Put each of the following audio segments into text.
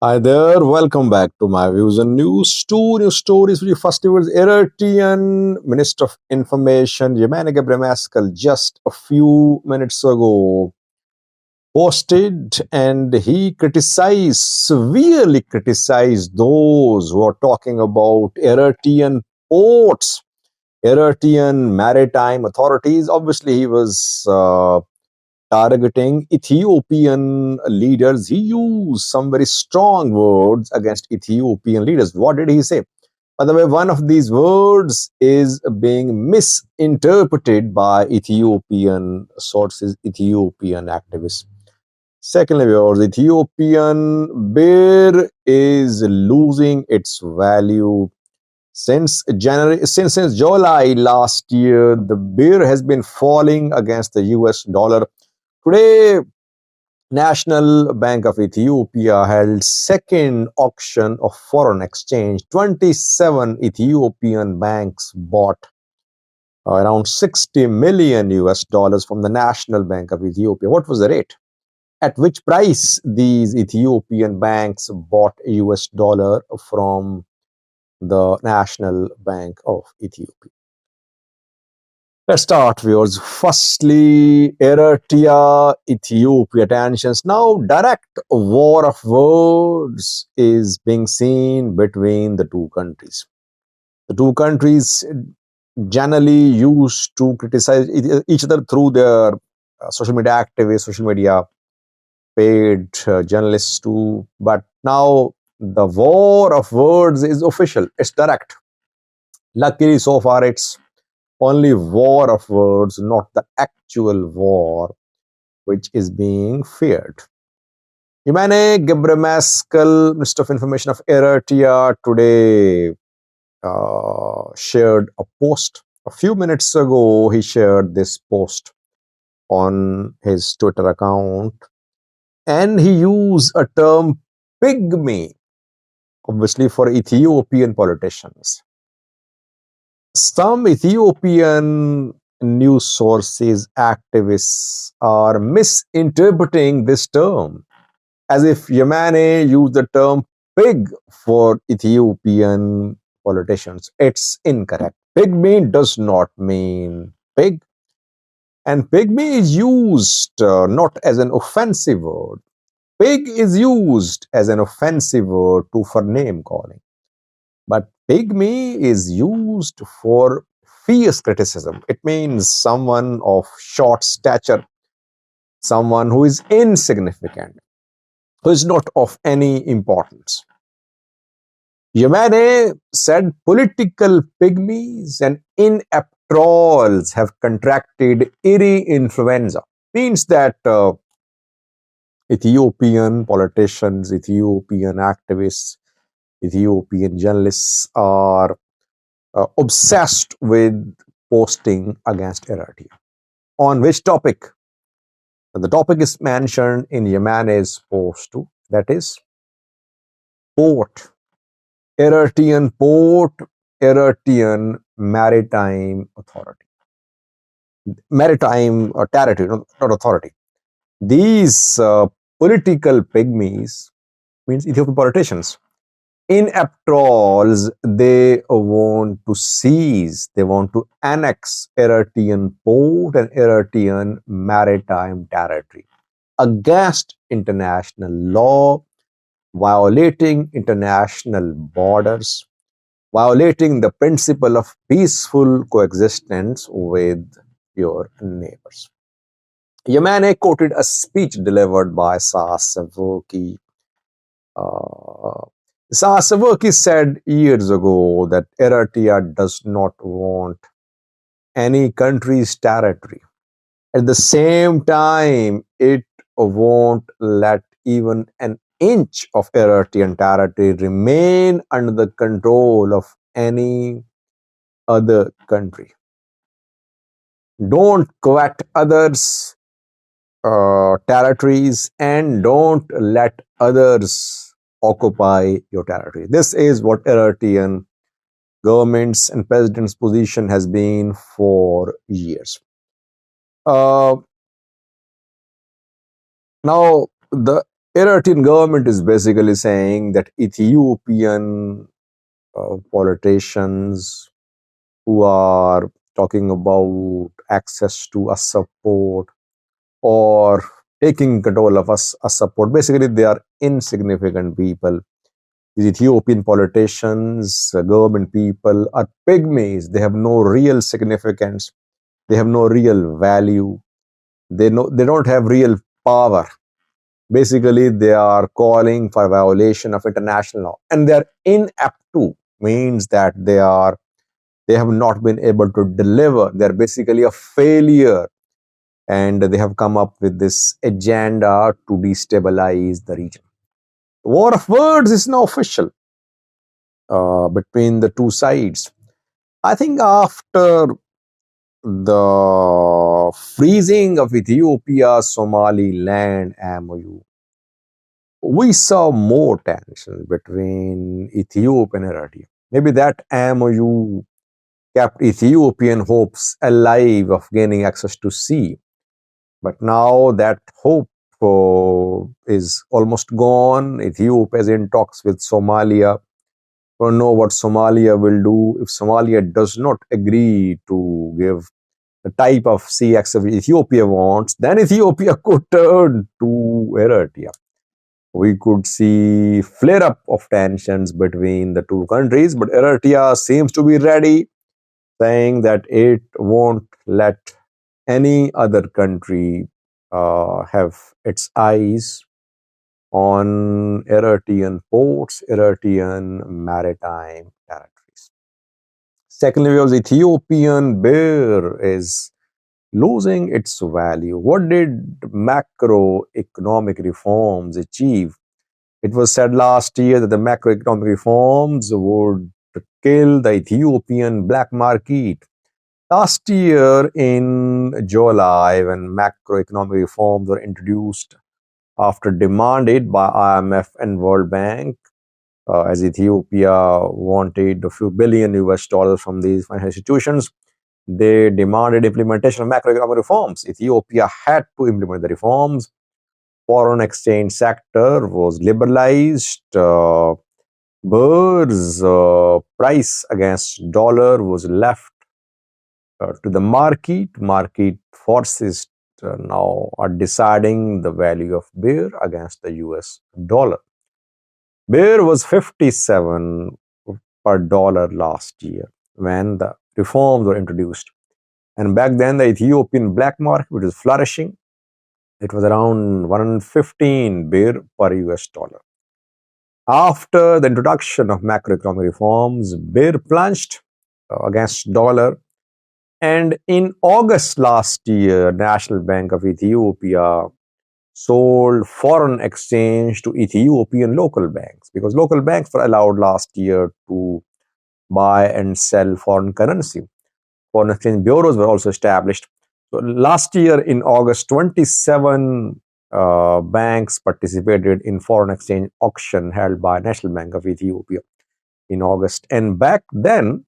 Hi there, welcome back to my views and news. Two new stories for you. First, it was Eritrean Minister of Information, Yemeni Gebremeskel, just a few minutes ago posted and he criticized, severely criticized those who are talking about Eritrean ports, Eritrean maritime authorities. Obviously, he was targeting Ethiopian leaders. He used some very strong words against Ethiopian leaders. What did he say? By the way, one of these words is being misinterpreted by Ethiopian sources, Ethiopian activists. Secondly, viewers, Ethiopian birr is losing its value since July last year. The birr has been falling against the US dollar. Today, National Bank of Ethiopia held second auction of foreign exchange. 27 Ethiopian banks bought around 60 million US dollars from the National Bank of Ethiopia. What was the rate? At which price these Ethiopian banks bought US dollar from the National Bank of Ethiopia? Let's start, viewers. Firstly, Eritrea, Ethiopia tensions. Now, direct war of words is being seen between the two countries. The two countries generally used to criticize each other through their social media activists, social media paid journalists too. But now the war of words is official. It's direct. Luckily, so far, it's only war of words, not the actual war which is being feared. Yemeni Gebremeskel, Minister of Information of Eritrea, today shared a post. A few minutes ago, he shared this post on his Twitter account, and he used a term pygmy, obviously for Ethiopian politicians. Some Ethiopian news sources, activists are misinterpreting this term as if Yemeni used the term pig for Ethiopian politicians. It's incorrect. Pygmy does not mean pig, and pygmy is used not as an offensive word. Pig is used as an offensive word for name calling. But pygmy is used for fierce criticism. It means someone of short stature, someone who is insignificant, who is not of any importance. Yemeni said political pygmies and inept trolls have contracted eerie influenza. Means that Ethiopian politicians, Ethiopian activists, Ethiopian journalists are obsessed with posting against Eritrea. On which topic? The topic is mentioned in Yemeni's post too. That is port, Eritrean port, Eritrean maritime authority, maritime territory, not authority. These political pygmies means Ethiopian politicians. Inept trolls, they want to seize, they want to annex Eritrean port and Eritrean maritime territory against international law, violating international borders, violating the principle of peaceful coexistence with your neighbors. Yemeni quoted a speech delivered by Saasavoki. Saasavoki said years ago that Eritrea does not want any country's territory. At the same time, it won't let even an inch of Eritrean territory remain under the control of any other country. Don't covet others' territories and don't let others occupy your territory. This is what Eritrean government's and president's position has been for years. Uh, Now, the Eritrean government is basically saying that Ethiopian politicians who are talking about access to a support or taking control of us a support, basically they are insignificant people. These Ethiopian politicians, government people are pygmies. They have no real significance. They have no real value. They don't have real power. Basically, they are calling for violation of international law, and they are inaptu means that they have not been able to deliver. They're basically a failure, and they have come up with this agenda to destabilize the region. War of words is now official between the two sides. I think after the freezing of Ethiopia Somaliland MOU, we saw more tension between Ethiopia and Eritrea. Maybe that MOU kept Ethiopian hopes alive of gaining access to sea. But now that hope is almost gone. Ethiopia is in talks with Somalia. We don't know what Somalia will do if Somalia does not agree to give the type of sea access Ethiopia wants. Then Ethiopia could turn to Eritrea. We could see flare up of tensions between the two countries, but Eritrea seems to be ready, saying that it won't let any other country have its eyes on Eritrean ports, Eritrean maritime territories. Secondly, because Ethiopian birr is losing its value. What did macroeconomic reforms achieve? It was said last year that the macroeconomic reforms would kill the Ethiopian black market. Last year in July, when macroeconomic reforms were introduced after demanded by IMF and World Bank, as Ethiopia wanted a few billion US dollars from these financial institutions, they demanded implementation of macroeconomic reforms. Ethiopia had to implement the reforms. Foreign exchange sector was liberalized. Birr's price against dollar was left to the market. Market forces now are deciding the value of birr against the US dollar. Birr was 57 per dollar last year when the reforms were introduced. And back then, the Ethiopian black market, which was flourishing, it was around 115 birr per US dollar. After the introduction of macroeconomic reforms, birr plunged against dollar. And in August last year, National Bank of Ethiopia sold foreign exchange to Ethiopian local banks because local banks were allowed last year to buy and sell foreign currency. Foreign exchange bureaus were also established. So last year in August, 27 banks participated in foreign exchange auction held by National Bank of Ethiopia in August. And back then,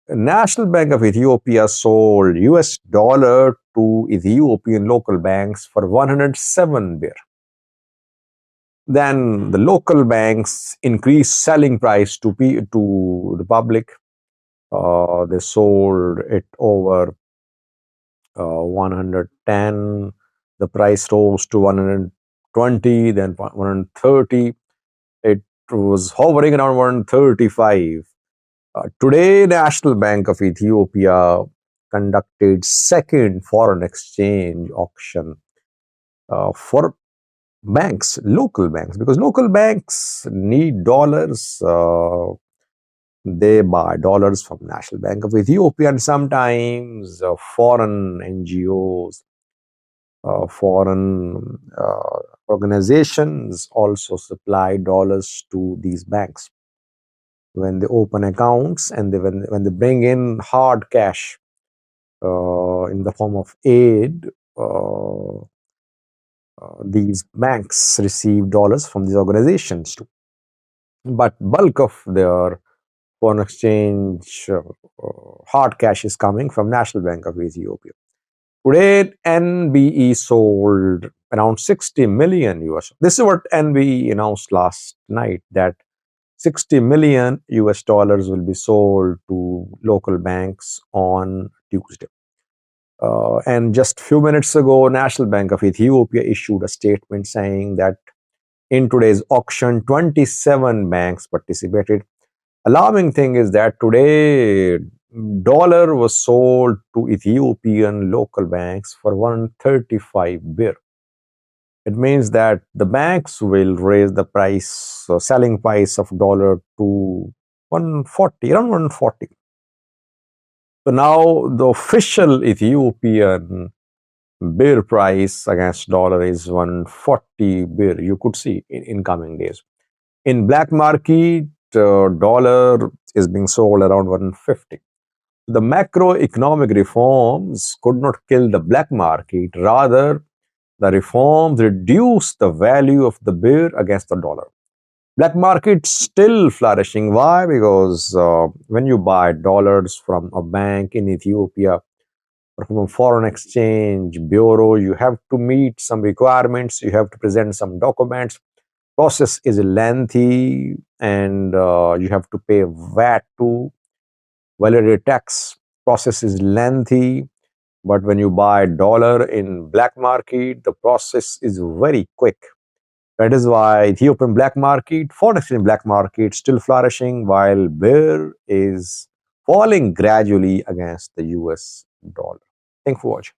National Bank of Ethiopia sold US dollar to Ethiopian local banks for 107 birr. Then the local banks increased selling price to the public. They sold it over 110. The price rose to 120, then 130. It was hovering around 135. Today, National Bank of Ethiopia conducted second foreign exchange auction for banks, local banks, because local banks need dollars. They buy dollars from National Bank of Ethiopia, and sometimes foreign NGOs, foreign organizations also supply dollars to these banks when they open accounts, and when they bring in hard cash in the form of aid. These banks receive dollars from these organizations too, but bulk of their foreign exchange hard cash is coming from National Bank of Ethiopia. Today, NBE sold around 60 million US. This is what NBE announced last night, that 60 million US dollars will be sold to local banks on Tuesday. And just few minutes ago, National Bank of Ethiopia issued a statement saying that in today's auction, 27 banks participated. Alarming thing is that today dollar was sold to Ethiopian local banks for 135 birr. It means that the banks will raise the price, selling price of dollar to 140, around 140. So now the official Ethiopian birr price against dollar is 140 birr. You could see in coming days. In black market, dollar is being sold around 150. The macroeconomic reforms could not kill the black market. Rather, the reforms reduced the value of the birr against the dollar. Black market still flourishing. Why? Because when you buy dollars from a bank in Ethiopia or from a foreign exchange bureau, you have to meet some requirements. You have to present some documents. Process is lengthy, and you have to pay VAT to validity tax. Process is lengthy, but when you buy dollar in black market, the process is very quick. That is why Ethiopian black market, foreign exchange black market, still flourishing, while birr is falling gradually against the US dollar. Thanks for watching.